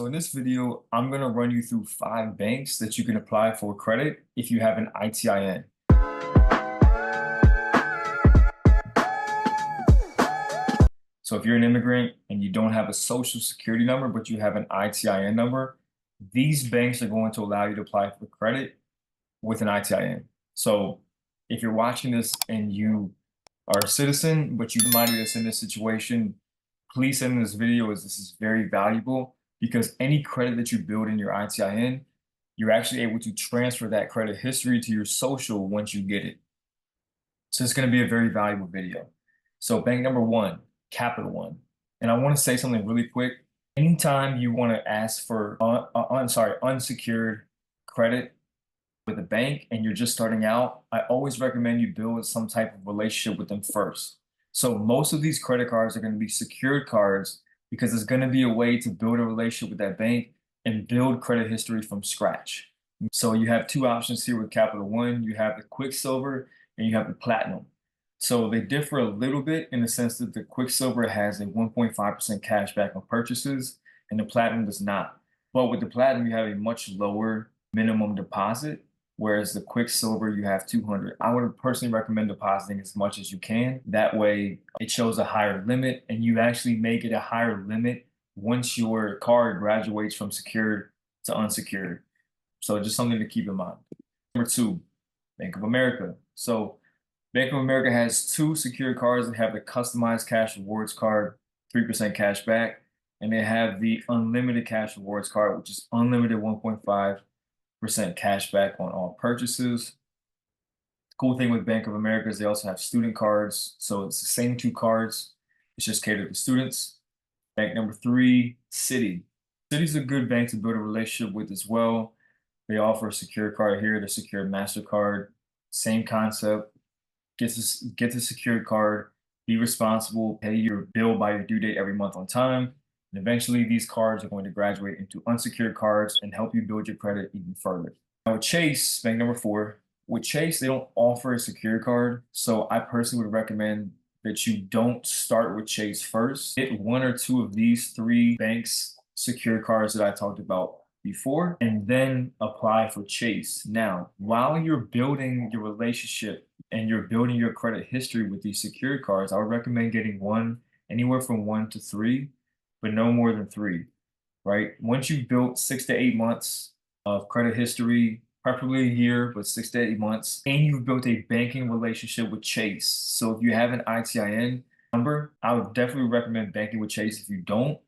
So in this video, I'm going to run you through 5 banks that you can apply for credit if you have an ITIN. So if you're an immigrant and you don't have a social security number, but you have an ITIN number, these banks are going to allow you to apply for credit with an ITIN. So if you're watching this and you are a citizen, but you might be in this situation, please send me this video as this is very valuable because any credit that you build in your ITIN, you're actually able to transfer that credit history to your social once you get it. So it's going to be a very valuable video. So bank number one, Capital One. And I want to say something really quick. Anytime you want to ask for unsecured credit with a bank and you're just starting out, I always recommend you build some type of relationship with them first. So most of these credit cards are going to be secured cards because it's going to be a way to build a relationship with that bank and build credit history from scratch. So you have two options here with Capital One. You have the Quicksilver and you have the Platinum. So they differ a little bit in the sense that the Quicksilver has a 1.5% cash back on purchases and the Platinum does not. But with the Platinum, you have a much lower minimum deposit, whereas the Quicksilver, you have 200. I would personally recommend depositing as much as you can. That way it shows a higher limit and you actually make it a higher limit once your card graduates from secured to unsecured. So just something to keep in mind. Number two, Bank of America. So Bank of America has two secured cards that have the customized cash rewards card, 3% cash back, and they have the unlimited cash rewards card, which is unlimited 1.5% cash back on all purchases. The cool thing with Bank of America is they also have student cards. So it's the same two cards. It's just catered to students. Bank number three, Citi. Citi's a good bank to build a relationship with as well. They offer a secure card here, the secure MasterCard. Same concept. Get the secured card, be responsible, pay your bill by your due date every month on time. And eventually these cards are going to graduate into unsecured cards and help you build your credit even further. Now with Chase, bank number four, with Chase, they don't offer a secured card. So I personally would recommend that you don't start with Chase first. Get one or two of these three banks secured cards that I talked about before, and then apply for Chase. Now, while you're building your relationship and you're building your credit history with these secured cards, I would recommend getting anywhere from 1 to 3, but no more than 3, right? Once you've built 6 to 8 months of credit history, preferably a year, but 6 to 8 months, and you've built a banking relationship with Chase. So if you have an ITIN number, I would definitely recommend banking with Chase. If you don't,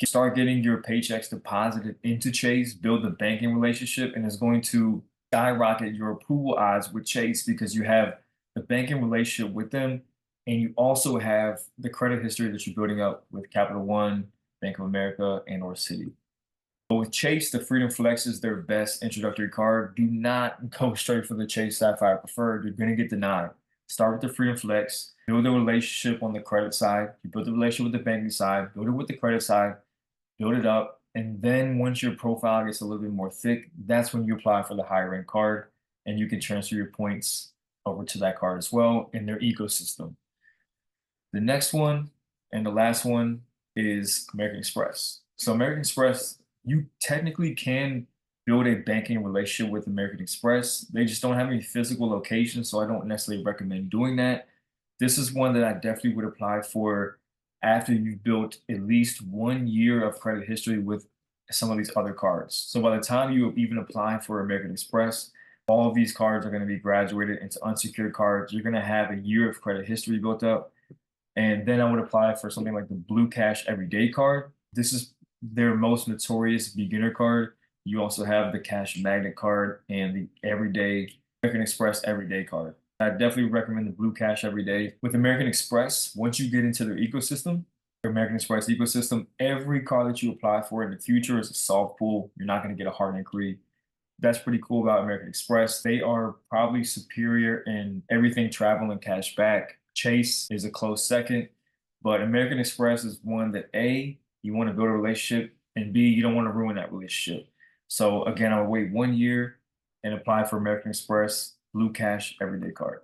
start getting your paychecks deposited into Chase, build the banking relationship, and it's going to skyrocket your approval odds with Chase because you have the banking relationship with them and you also have the credit history that you're building up with Capital One, Bank of America, and or Citi. But with Chase, the Freedom Flex is their best introductory card. Do not go straight for the Chase Sapphire Preferred. You're going to get denied. Start with the Freedom Flex, build a relationship on the credit side. You build the relationship with the banking side, build it with the credit side, build it up, and then once your profile gets a little bit more thick, that's when you apply for the higher end card and you can transfer your points over to that card as well in their ecosystem. The next one and the last one is American Express. So American Express, you technically can build a banking relationship with American Express. They just don't have any physical locations, so I don't necessarily recommend doing that. This is one that I definitely would apply for after you've built at least 1 year of credit history with some of these other cards. So by the time you even apply for American Express, all of these cards are going to be graduated into unsecured cards. You're going to have a year of credit history built up. And then I would apply for something like the Blue Cash Everyday card. This is their most notorious beginner card. You also have the Cash Magnet card and the Everyday American Express Everyday card. I definitely recommend the Blue Cash Everyday. With American Express, once you get into their ecosystem, their American Express ecosystem, every card that you apply for in the future is a soft pull. You're not going to get a hard inquiry. That's pretty cool about American Express. They are probably superior in everything travel and cash back. Chase is a close second, but American Express is one that A, you want to build a relationship, and B, you don't want to ruin that relationship. So again, I would wait 1 year and apply for American Express Blue Cash Everyday card.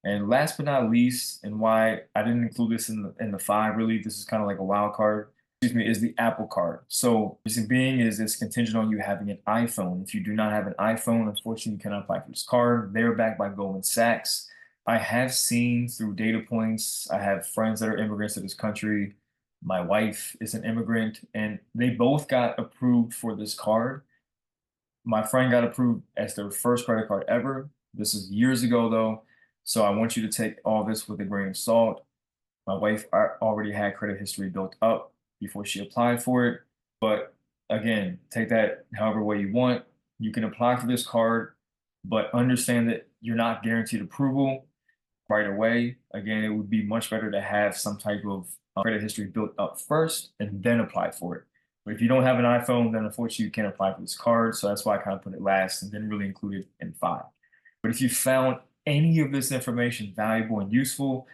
And last but not least, and why I didn't include this in the 5 really, this is kind of like a wild card. is the Apple Card. So reason being is it's contingent on you having an iPhone. If you do not have an iPhone, unfortunately, you cannot apply for this card. They're backed by Goldman Sachs. I have seen through data points, I have friends that are immigrants to this country. My wife is an immigrant, and they both got approved for this card. My friend got approved as their first credit card ever. This is years ago, though. So I want you to take all this with a grain of salt. My wife already had credit history built up before she applied for it. But again, take that however way you want. You can apply for this card, but understand that you're not guaranteed approval right away. Again, it would be much better to have some type of credit history built up first and then apply for it. But if you don't have an iPhone, then unfortunately you can't apply for this card. So that's why I kind of put it last and didn't really include it in 5. But if you found any of this information valuable and useful,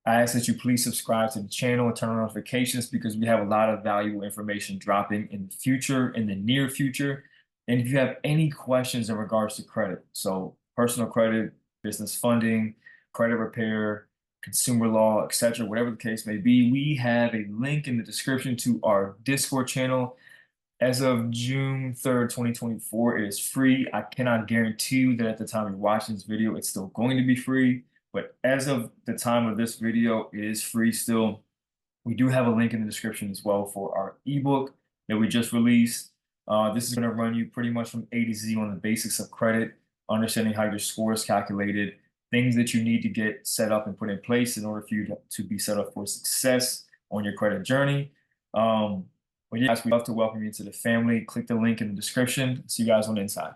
I ask that you please subscribe to the channel and turn on notifications because we have a lot of valuable information dropping in the future, in the near future. And if you have any questions in regards to credit, so personal credit, business funding, credit repair, consumer law, etc., whatever the case may be, we have a link in the description to our Discord channel. As of June 3rd, 2024, it is free. I cannot guarantee you that at the time you're watching this video, it's still going to be free. But as of the time of this video, it is free still. We do have a link in the description as well for our ebook that we just released. This is going to run you pretty much from A to Z on the basics of credit, understanding how your score is calculated, things that you need to get set up and put in place in order for you to be set up for success on your credit journey. But yes, we'd love to welcome you to the family. Click the link in the description. See you guys on the inside.